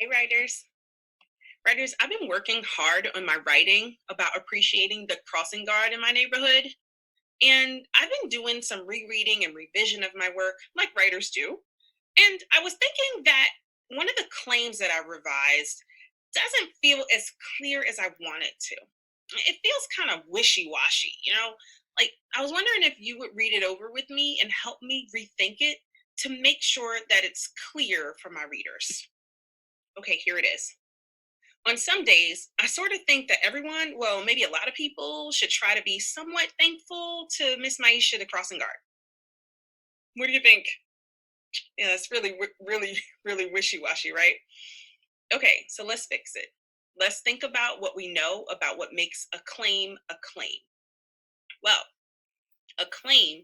Hey, writers. Writers, I've been working hard on my writing about appreciating the crossing guard in my neighborhood. And I've been doing some rereading and revision of my work, like writers do. And I was thinking that one of the claims that I revised doesn't feel as clear as I want it to. It feels kind of wishy washy, you know? Like, I was wondering if you would read it over with me and help me rethink it to make sure that it's clear for my readers. Okay, here it is. On some days, I sort of think that everyone, well, maybe a lot of people, should try to be somewhat thankful to Miss Maisha, the crossing guard. What do you think? Yeah, that's really, really, really wishy washy, right? Okay, so let's fix it. Let's think about what we know about what makes a claim a claim. Well, a claim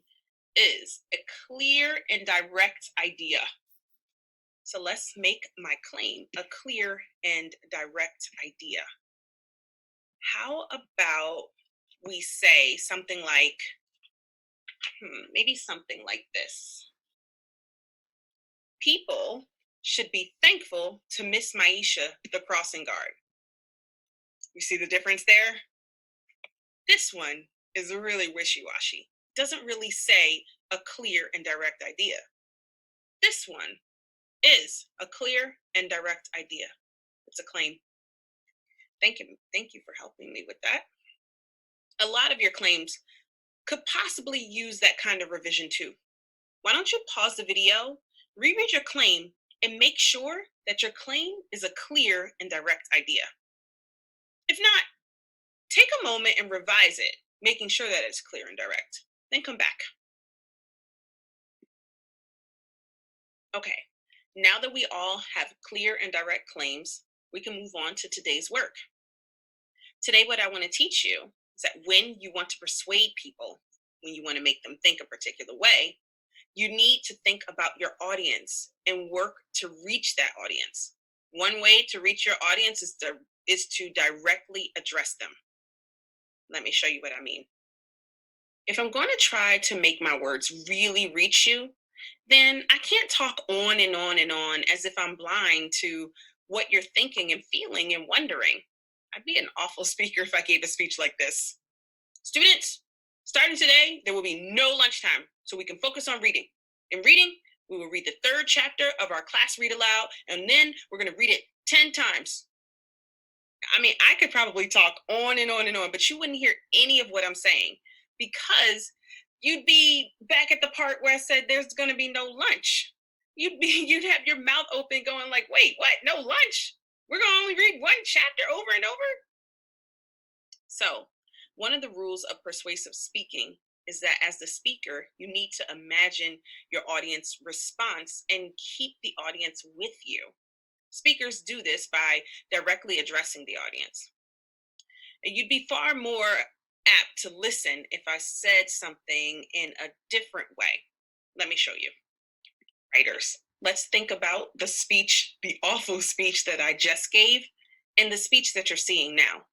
is a clear and direct idea. So let's make my claim a clear and direct idea. How about we say something like, maybe something like this: People should be thankful to Miss Maisha, the crossing guard. You see the difference there? This one is really wishy washy. Doesn't really say a clear and direct idea. This one is a clear and direct idea. It's a claim. Thank you. Thank you for helping me with that. A lot of your claims could possibly use that kind of revision too. Why don't you pause the video, reread your claim, and make sure that your claim is a clear and direct idea? If not, take a moment and revise it, making sure that it's clear and direct. Then come back. Okay, now that we all have clear and direct claims, we can move on to today's work. Today, what I want to teach you is that when you want to persuade people, when you want to make them think a particular way, you need to think about your audience and work to reach that audience. One way to reach your audience is to directly address them. Let me show you what I mean. If I'm going to try to make my words really reach you, then I can't talk on and on and on as if I'm blind to what you're thinking and feeling and wondering. I'd be an awful speaker if I gave a speech like this. Students, starting today, there will be no lunchtime, so we can focus on reading. In reading, we will read the third chapter of our class read aloud, and then we're going to read it 10 times. I mean, I could probably talk on and on and on, but you wouldn't hear any of what I'm saying because you'd be back at the part where I said there's going to be no lunch. You'd have your mouth open going like, "Wait, what? No lunch? We're going to only read one chapter over and over?" So, one of the rules of persuasive speaking is that as the speaker, you need to imagine your audience response and keep the audience with you. Speakers do this by directly addressing the audience. And you'd be far more apt to listen if I said something in a different way. Let me show you. Writers, let's think about the speech, the awful speech that I just gave, and the speech that you're seeing now.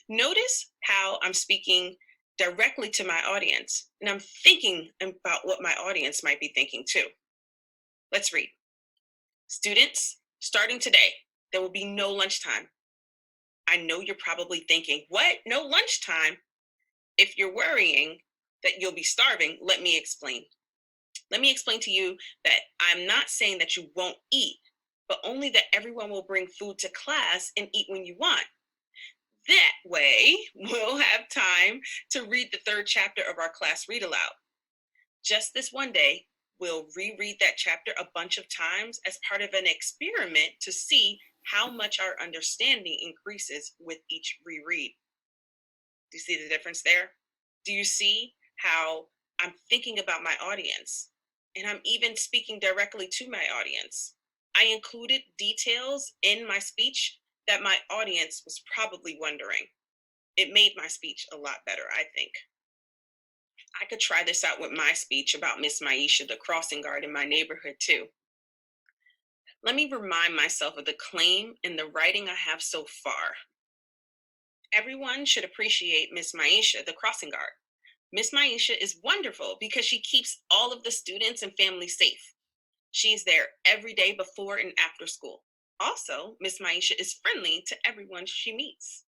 Notice how I'm speaking directly to my audience, and I'm thinking about what my audience might be thinking too. Let's read. Students, starting today, there will be no lunchtime. I know you're probably thinking, what? No lunchtime? If you're worrying that you'll be starving, let me explain. Let me explain to you that I'm not saying that you won't eat, but only that everyone will bring food to class and eat when you want. That way, we'll have time to read the third chapter of our class read aloud. Just this one day, we'll reread that chapter a bunch of times as part of an experiment to see how much our understanding increases with each reread. Do you see the difference there? Do you see how I'm thinking about my audience? And I'm even speaking directly to my audience. I included details in my speech that my audience was probably wondering. It made my speech a lot better, I think. I could try this out with my speech about Miss Maisha, the crossing guard in my neighborhood, too. Let me remind myself of the claim and the writing I have so far. Everyone should appreciate Miss Maisha, the crossing guard. Miss Maisha is wonderful because she keeps all of the students and families safe. She's there every day before and after school. Also, Miss Maisha is friendly to everyone she meets.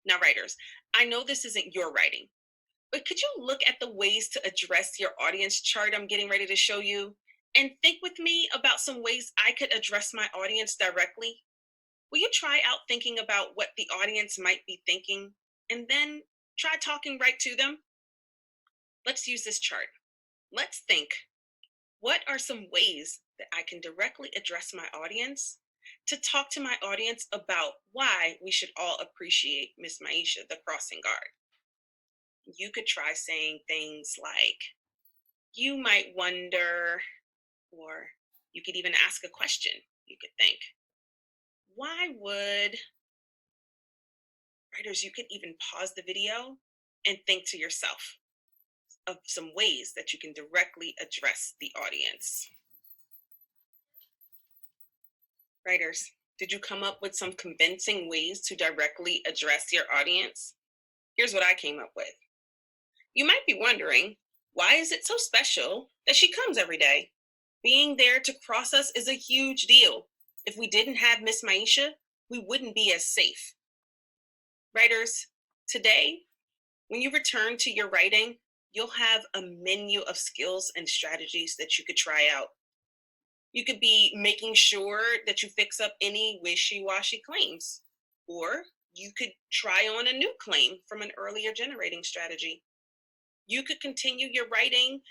Now, writers, I know this isn't your writing, but could you look at the ways to address your audience chart I'm getting ready to show you and think with me about some ways I could address my audience directly? Will you try out thinking about what the audience might be thinking and then try talking right to them? Let's use this chart. Let's think, what are some ways that I can directly address my audience to talk to my audience about why we should all appreciate Miss Maisha, the crossing guard? You could try saying things like, you might wonder, or you could even ask a question. You could think, why would, writers, you could even pause the video and think to yourself of some ways that you can directly address the audience. Writers, did you come up with some convincing ways to directly address your audience? Here's what I came up with. You might be wondering, why is it so special that she comes every day? Being there to cross us is a huge deal. If we didn't have Miss Maisha, we wouldn't be as safe. Writers, today, when you return to your writing, you'll have a menu of skills and strategies that you could try out. You could be making sure that you fix up any wishy washy claims, or you could try on a new claim from an earlier generating strategy. You could continue your writing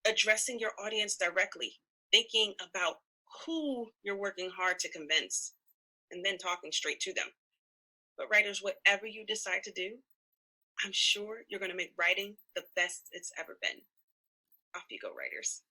addressing your audience directly, thinking about who you're working hard to convince, and then talking straight to them. But, writers, whatever you decide to do, I'm sure you're going to make writing the best it's ever been. Off you go, writers.